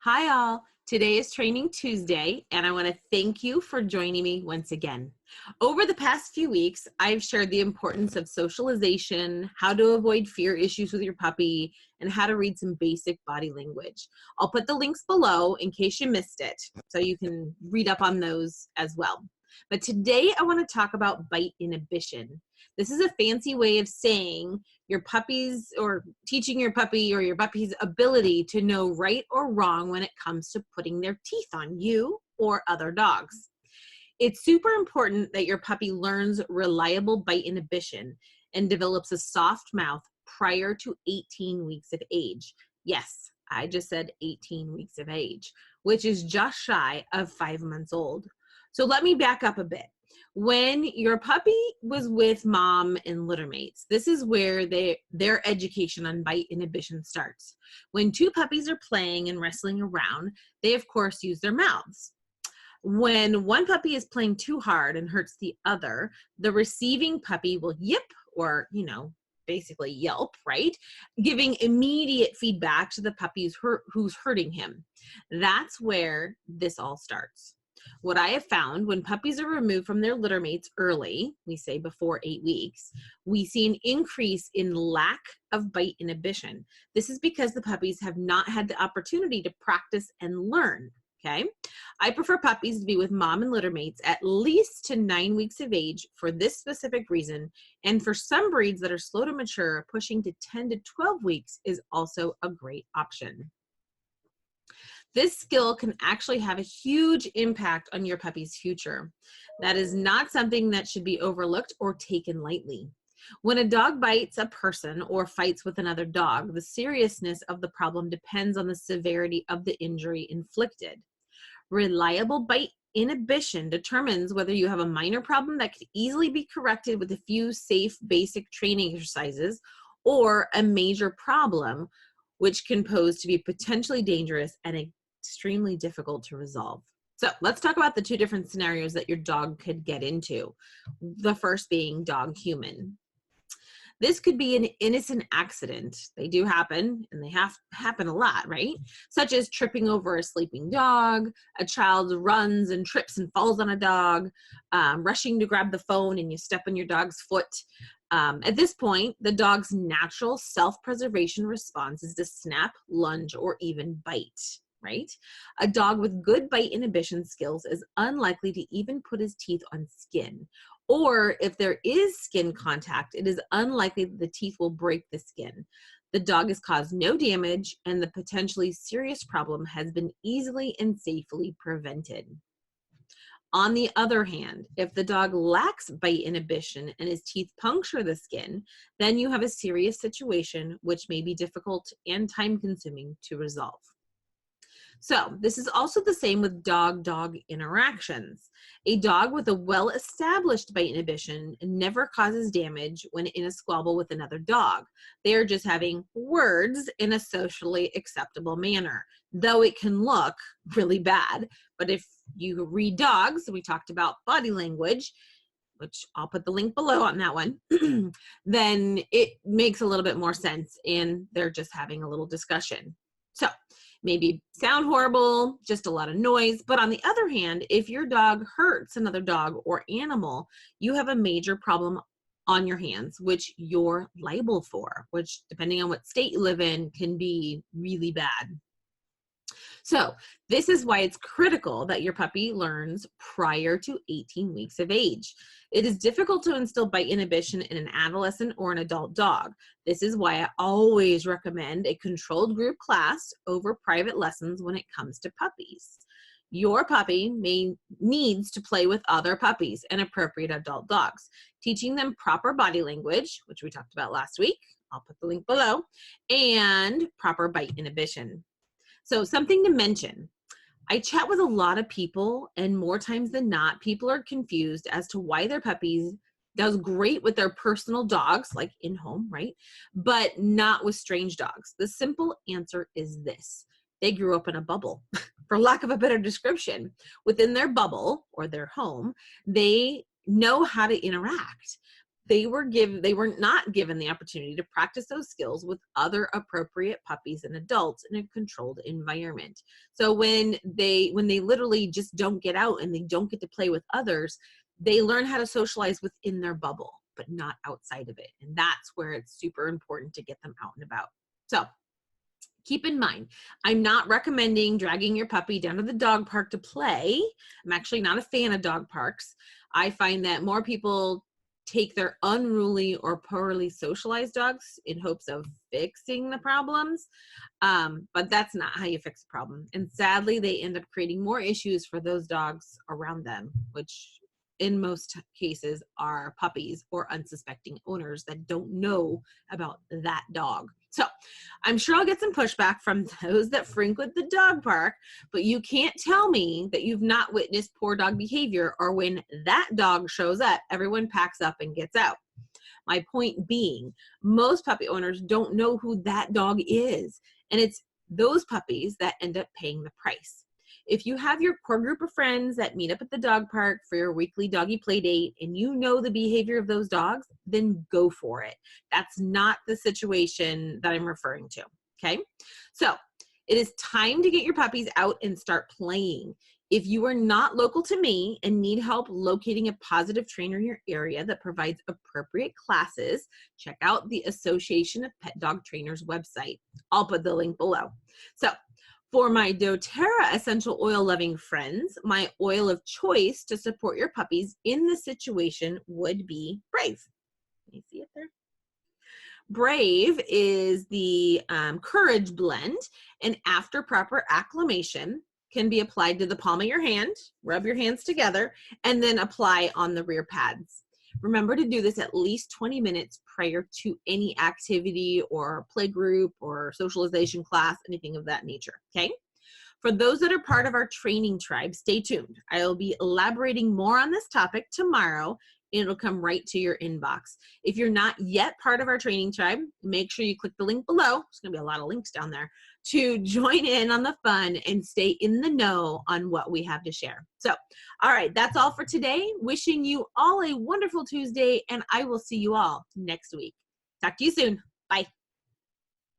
Hi all, today is Training Tuesday and I want to thank you for joining me once again. Over the past few weeks, I've shared the importance of socialization, how to avoid fear issues with your puppy, and how to read some basic body language. I'll put the links below in case you missed it, so you can read up on those as well. But today I want to talk about bite inhibition. This is a fancy way of saying your puppy's or teaching your puppy or your puppy's ability to know right or wrong when it comes to putting their teeth on you or other dogs. It's super important that your puppy learns reliable bite inhibition and develops a soft mouth prior to 18 weeks of age. Yes, I just said 18 weeks of age, which is just shy of 5 months old. So let me back up a bit. When your puppy was with mom and littermates, this is where their education on bite inhibition starts. When two puppies are playing and wrestling around, they of course use their mouths. When one puppy is playing too hard and hurts the other, the receiving puppy will yip or, basically yelp, right? Giving immediate feedback to the puppy who's hurting him. That's where this all starts. What I have found when puppies are removed from their litter mates early, we say before 8 weeks, we see an increase in lack of bite inhibition. This is because the puppies have not had the opportunity to practice and learn, okay? I prefer puppies to be with mom and litter mates at least to 9 weeks of age for this specific reason, and for some breeds that are slow to mature, pushing to 10 to 12 weeks is also a great option. This skill can actually have a huge impact on your puppy's future. That is not something that should be overlooked or taken lightly. When a dog bites a person or fights with another dog, the seriousness of the problem depends on the severity of the injury inflicted. Reliable bite inhibition determines whether you have a minor problem that could easily be corrected with a few safe basic training exercises, or a major problem which can pose to be potentially dangerous and extremely difficult to resolve. So let's talk about the two different scenarios that your dog could get into. The first being dog-human. This could be an innocent accident. They do happen, and they happen a lot, right? Such as tripping over a sleeping dog, a child runs and trips and falls on a dog, rushing to grab the phone and you step on your dog's foot. At this point, the dog's natural self-preservation response is to snap, lunge, or even bite, right? A dog with good bite inhibition skills is unlikely to even put his teeth on skin. Or if there is skin contact, it is unlikely that the teeth will break the skin. The dog has caused no damage, and the potentially serious problem has been easily and safely prevented. On the other hand, if the dog lacks bite inhibition and his teeth puncture the skin, then you have a serious situation which may be difficult and time-consuming to resolve. So this is also the same with dog-dog interactions. A dog with a well-established bite inhibition never causes damage when in a squabble with another dog. They are just having words in a socially acceptable manner, though it can look really bad. But if you read dogs, we talked about body language, which I'll put the link below on that one, then it makes a little bit more sense and they're just having a little discussion. So maybe sound horrible, just a lot of noise. But on the other hand, if your dog hurts another dog or animal, you have a major problem on your hands, which you're liable for, which depending on what state you live in can be really bad. So this is why it's critical that your puppy learns prior to 18 weeks of age. It is difficult to instill bite inhibition in an adolescent or an adult dog. This is why I always recommend a controlled group class over private lessons when it comes to puppies. Your puppy needs to play with other puppies and appropriate adult dogs, teaching them proper body language, which we talked about last week. I'll put the link below, and proper bite inhibition. So something to mention, I chat with a lot of people, and more times than not, people are confused as to why their puppies does great with their personal dogs, like in home, right? But not with strange dogs. The simple answer is this: they grew up in a bubble, for lack of a better description. Within their bubble or their home, they know how to interact. they were not given the opportunity to practice those skills with other appropriate puppies and adults in a controlled environment. So when they literally just don't get out and they don't get to play with others, they learn how to socialize within their bubble, but not outside of it. And that's where it's super important to get them out and about. So keep in mind, I'm not recommending dragging your puppy down to the dog park to play. I'm actually not a fan of dog parks. I find that more people take their unruly or poorly socialized dogs in hopes of fixing the problems. But that's not how you fix a problem. And sadly, they end up creating more issues for those dogs around them, which in most cases are puppies or unsuspecting owners that don't know about that dog. So I'm sure I'll get some pushback from those that frequent the dog park, but you can't tell me that you've not witnessed poor dog behavior, or when that dog shows up, everyone packs up and gets out. My point being, most puppy owners don't know who that dog is, and it's those puppies that end up paying the price. If you have your core group of friends that meet up at the dog park for your weekly doggy play date and you know the behavior of those dogs, then go for it. That's not the situation that I'm referring to, okay? So it is time to get your puppies out and start playing. If you are not local to me and need help locating a positive trainer in your area that provides appropriate classes, check out the Association of Pet Dog Trainers website. I'll put the link below. So for my doTERRA essential oil loving friends, my oil of choice to support your puppies in this situation would be Brave. Can you see it there? Brave is the courage blend, and after proper acclimation, can be applied to the palm of your hand, rub your hands together, and then apply on the rear pads. Remember to do this at least 20 minutes prior to any activity or play group or socialization class, anything of that nature, okay? For those that are part of our training tribe, stay tuned. I will be elaborating more on this topic tomorrow, and it'll come right to your inbox. If you're not yet part of our training tribe, make sure you click the link below. There's gonna be a lot of links down there to join in on the fun and stay in the know on what we have to share. So, all right, that's all for today. Wishing you all a wonderful Tuesday, and I will see you all next week. Talk to you soon. Bye.